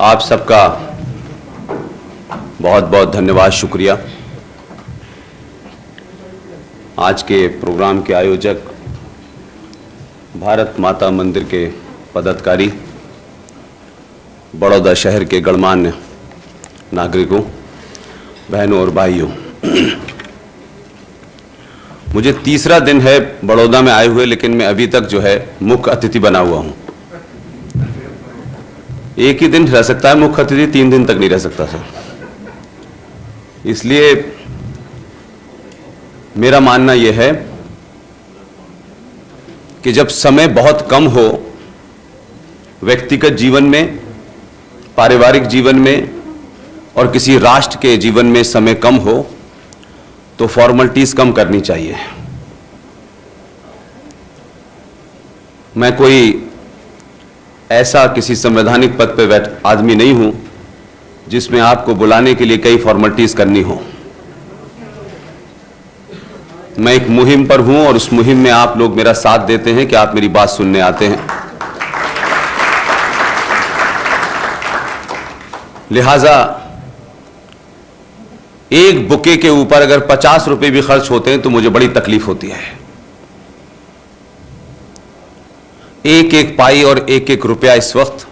आप सबका बहुत बहुत धन्यवाद, शुक्रिया। आज के प्रोग्राम के आयोजक, भारत माता मंदिर के पदाधिकारी, बड़ौदा शहर के गणमान्य नागरिकों, बहनों और भाइयों, मुझे तीसरा दिन है बड़ौदा में आए हुए, लेकिन मैं अभी तक जो है मुख्य अतिथि बना हुआ हूं। एक ही दिन रह सकता है मुख्य अतिथि, 3 दिन तक नहीं रह सकता सर। इसलिए मेरा मानना यह है कि जब समय बहुत कम हो, व्यक्तिगत जीवन में, पारिवारिक जीवन में और किसी राष्ट्र के जीवन में समय कम हो, तो फॉर्मेलिटीज कम करनी चाहिए। मैं कोई ऐसा किसी संवैधानिक पद पर बैठ आदमी नहीं हूं जिसमें आपको बुलाने के लिए कई फॉर्मेलिटीज करनी हो। मैं एक मुहिम पर हूं और उस मुहिम में आप लोग मेरा साथ देते हैं कि आप मेरी बात सुनने आते हैं। लिहाजा एक बुके के ऊपर अगर 50 रुपए भी खर्च होते हैं तो मुझे बड़ी तकलीफ होती है। एक एक पाई और एक एक रुपया इस वक्त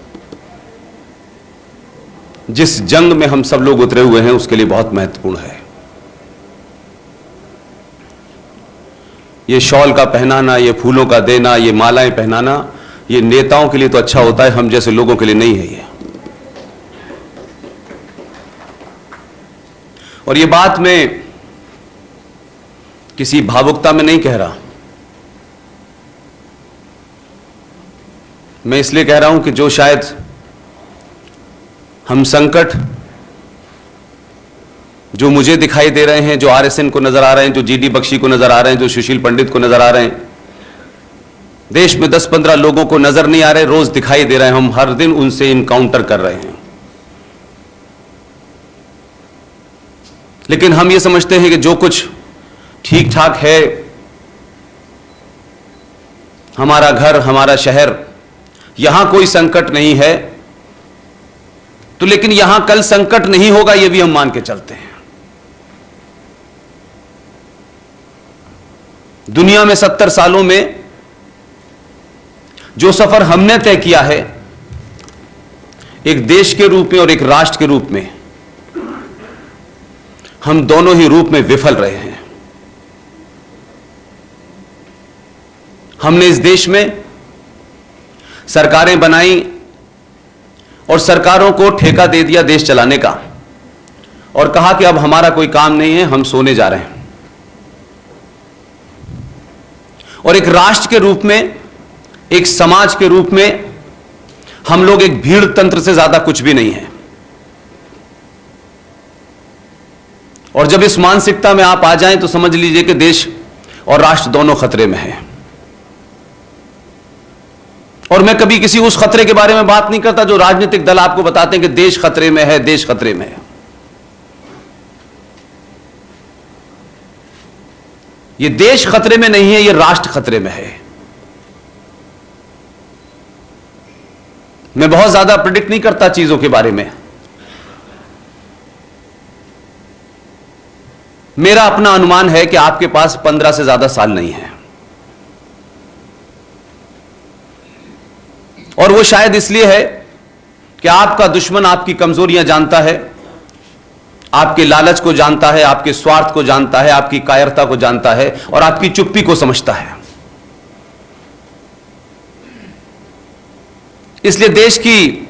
जिस जंग में हम सब लोग उतरे हुए हैं उसके लिए बहुत महत्वपूर्ण है। ये शॉल का पहनाना, ये फूलों का देना, ये मालाएं पहनाना, ये नेताओं के लिए तो अच्छा होता है, हम जैसे लोगों के लिए नहीं है ये। और ये बात मैं किसी भावुकता में नहीं कह रहा, मैं इसलिए कह रहा हूं कि जो शायद हम संकट जो मुझे दिखाई दे रहे हैं, जो आरएसएन को नजर आ रहे हैं, जो जीडी बख्शी को नजर आ रहे हैं, जो सुशील पंडित को नजर आ रहे हैं, देश में 10-15 लोगों को नजर नहीं आ रहे, रोज दिखाई दे रहे हैं। हम हर दिन उनसे इनकाउंटर कर रहे हैं। लेकिन हम ये समझते हैं कि जो कुछ ठीक ठाक है, हमारा घर, हमारा शहर, यहां कोई संकट नहीं है, तो लेकिन यहां कल संकट नहीं होगा, यह भी हम मान के चलते हैं। दुनिया में 70 सालों में जो सफर हमने तय किया है, एक देश के रूप में और एक राष्ट्र के रूप में, हम दोनों ही रूप में विफल रहे हैं। हमने इस देश में सरकारें बनाई और सरकारों को ठेका दे दिया देश चलाने का और कहा कि अब हमारा कोई काम नहीं है, हम सोने जा रहे हैं। और एक राष्ट्र के रूप में, एक समाज के रूप में, हम लोग एक भीड़ तंत्र से ज्यादा कुछ भी नहीं है। और जब इस मानसिकता में आप आ जाएं तो समझ लीजिए कि देश और राष्ट्र दोनों खतरे में हैं। और मैं कभी किसी उस खतरे के बारे में बात नहीं करता जो राजनीतिक दल आपको बताते हैं कि देश खतरे में है, देश खतरे में है। ये देश खतरे में नहीं है, ये राष्ट्र खतरे में है। मैं बहुत ज्यादा प्रेडिक्ट नहीं करता चीजों के बारे में। मेरा अपना अनुमान है कि आपके पास 15 से ज्यादा साल नहीं है, और वो शायद इसलिए है कि आपका दुश्मन आपकी कमजोरियां जानता है, आपके लालच को जानता है, आपके स्वार्थ को जानता है, आपकी कायरता को जानता है और आपकी चुप्पी को समझता है। इसलिए देश की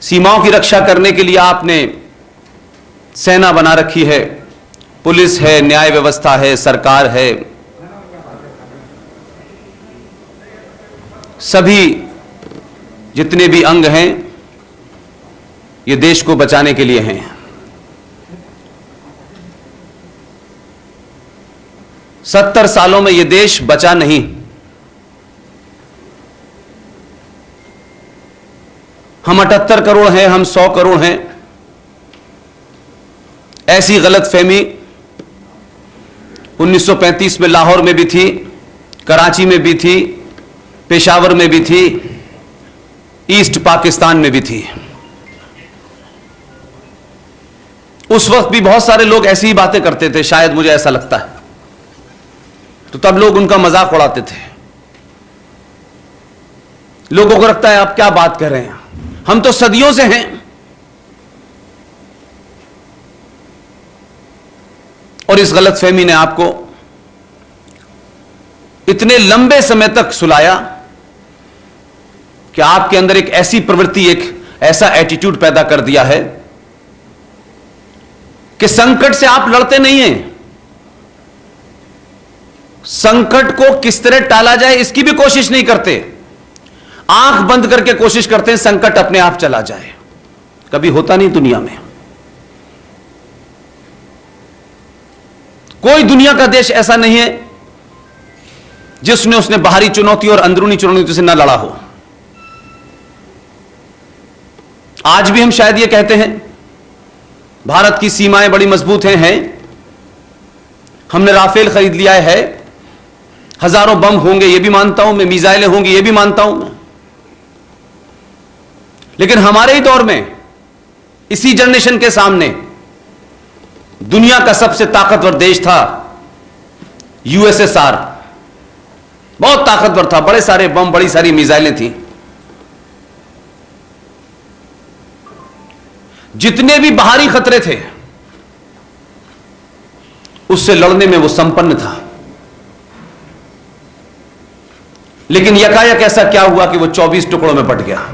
सीमाओं की रक्षा करने के लिए आपने सेना बना रखी है, पुलिस है, न्याय व्यवस्था है, सरकार है, सभी जितने भी अंग हैं ये देश को बचाने के लिए हैं। सत्तर सालों में यह देश बचा नहीं। हम 78 करोड़ हैं, हम 100 करोड़ हैं, ऐसी गलतफहमी 1935 में लाहौर में भी थी, कराची में भी थी, पेशावर में भी थी, ईस्ट पाकिस्तान में भी थी। उस वक्त भी बहुत सारे लोग ऐसी ही बातें करते थे, शायद मुझे ऐसा लगता है, तो तब लोग उनका मजाक उड़ाते थे। लोगों को लगता है आप क्या बात कर रहे हैं, हम तो सदियों से हैं। और इस गलतफहमी ने आपको इतने लंबे समय तक सुलाया कि आपके अंदर एक ऐसी प्रवृत्ति, एक ऐसा एटीट्यूड पैदा कर दिया है कि संकट से आप लड़ते नहीं हैं, संकट को किस तरह टाला जाए इसकी भी कोशिश नहीं करते। आंख बंद करके कोशिश करते हैं संकट अपने आप चला जाए। कभी होता नहीं दुनिया में। कोई दुनिया का देश ऐसा नहीं है जिसने उसने बाहरी चुनौती और अंदरूनी चुनौती से ना लड़ा हो। आज भी हम शायद ये कहते हैं भारत की सीमाएं बड़ी मजबूत हैं, हमने राफेल खरीद लिया है, हजारों बम होंगे ये भी मानता हूं मैं, मिसाइलें होंगी ये भी मानता हूं मैं। लेकिन हमारे ही दौर में, इसी जनरेशन के सामने दुनिया का सबसे ताकतवर देश था यूएसएसआर। बहुत ताकतवर था, बड़े सारे बम, बड़ी सारी मिसाइलें थी। जितने भी बाहरी खतरे थे उससे लड़ने में वो संपन्न था। लेकिन यकायक ऐसा क्या हुआ कि वो 24 टुकड़ों में बट गया।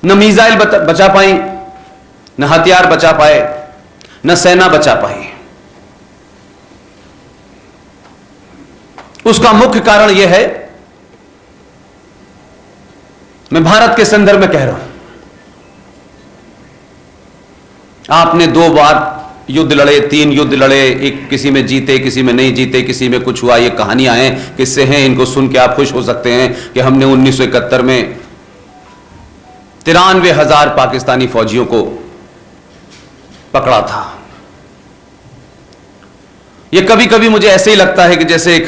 न मिसाइल बचा पाई, न हथियार बचा पाए, न सेना बचा पाई। उसका मुख्य कारण यह है, मैं भारत के संदर्भ में कह रहा हूं, आपने 2 बार युद्ध लड़े, 3 युद्ध लड़े, एक किसी में जीते, किसी में नहीं जीते, किसी में कुछ हुआ। ये कहानियां हैं, किस्से हैं, इनको सुन के आप खुश हो सकते हैं कि हमने 1971 में 93,000 पाकिस्तानी फौजियों को पकड़ा था। ये कभी कभी मुझे ऐसे ही लगता है कि जैसे एक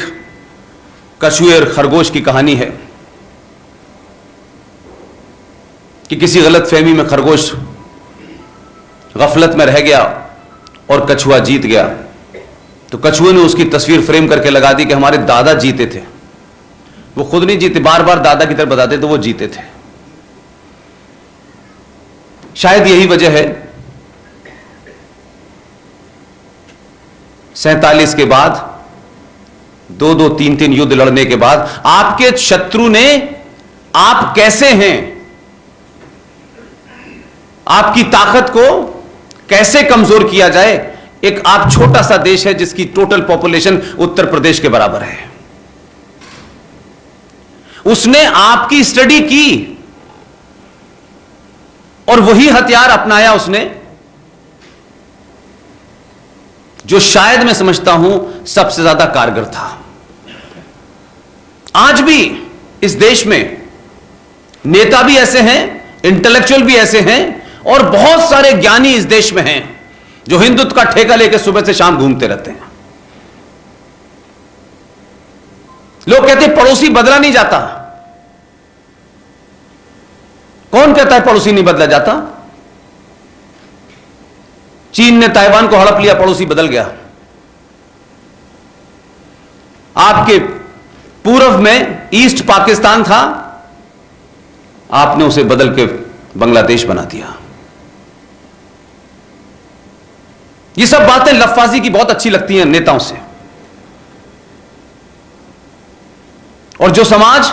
कछुए और खरगोश की कहानी है कि किसी गलतफहमी में खरगोश गफलत में रह गया और कछुआ जीत गया। तो कछुए ने उसकी तस्वीर फ्रेम करके लगा दी कि हमारे दादा जीते थे। वो खुद नहीं जीते, बार बार दादा की तरफ बताते तो वो जीते थे। शायद यही वजह है 47 के बाद, 2-2, 3-3 युद्ध लड़ने के बाद आपके शत्रु ने आप कैसे हैं, आपकी ताकत को कैसे कमजोर किया जाए। एक आप छोटा सा देश है जिसकी टोटल पॉपुलेशन उत्तर प्रदेश के बराबर है, उसने आपकी स्टडी की और वही हथियार अपनाया उसने जो शायद मैं समझता हूं सबसे ज्यादा कारगर था। आज भी इस देश में नेता भी ऐसे हैं, इंटेलेक्चुअल भी ऐसे हैं, और बहुत सारे ज्ञानी इस देश में हैं जो हिंदुत्व का ठेका लेकर सुबह से शाम घूमते रहते हैं। लोग कहते हैं पड़ोसी बदला नहीं जाता। कौन कहता है पड़ोसी नहीं बदला जाता? चीन ने ताइवान को हड़प लिया, पड़ोसी बदल गया। आपके पूर्व में ईस्ट पाकिस्तान था, आपने उसे बदल के बांग्लादेश बना दिया। ये सब बातें लफ्फाजी की बहुत अच्छी लगती हैं नेताओं से। और जो समाज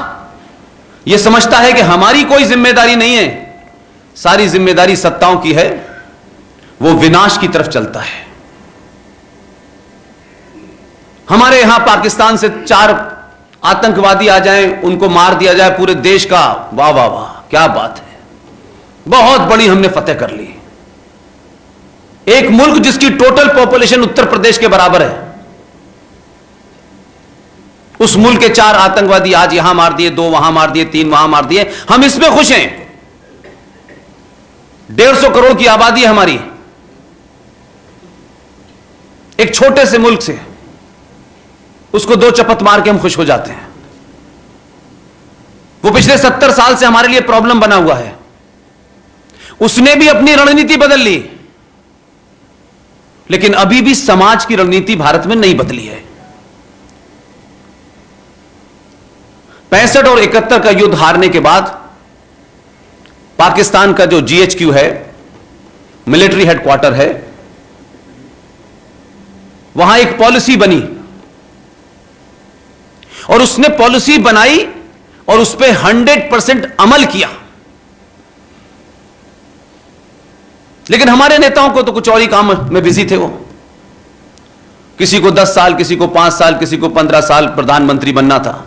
ये समझता है कि हमारी कोई जिम्मेदारी नहीं है, सारी जिम्मेदारी सत्ताओं की है, वो विनाश की तरफ चलता है। हमारे यहां पाकिस्तान से 4 आतंकवादी आ जाएं, उनको मार दिया जाए, पूरे देश का वाह वाह वाह क्या बात है, बहुत बड़ी हमने फतेह कर ली। एक मुल्क जिसकी टोटल पॉपुलेशन उत्तर प्रदेश के बराबर है, उस मुल्क के 4 आतंकवादी आज यहां मार दिए, 2 वहां मार दिए, 3 वहां मार दिए, हम इसमें खुश हैं। 150 करोड़ की आबादी है हमारी, एक छोटे से मुल्क से उसको 2 चपत मार के हम खुश हो जाते हैं। वो पिछले 70 साल से हमारे लिए प्रॉब्लम बना हुआ है। उसने भी अपनी रणनीति बदल ली। लेकिन अभी भी समाज की रणनीति भारत में नहीं बदली है। 65 और 71 का युद्ध हारने के बाद पाकिस्तान का जो GHQ है, मिलिट्री हेडक्वार्टर है, वहां एक पॉलिसी बनी और उसने पॉलिसी बनाई और उस पर 100% अमल किया। लेकिन हमारे नेताओं को तो कुछ और ही काम में बिजी थे। वो किसी को 10 साल, किसी को 5 साल, किसी को 15 साल प्रधानमंत्री बनना था।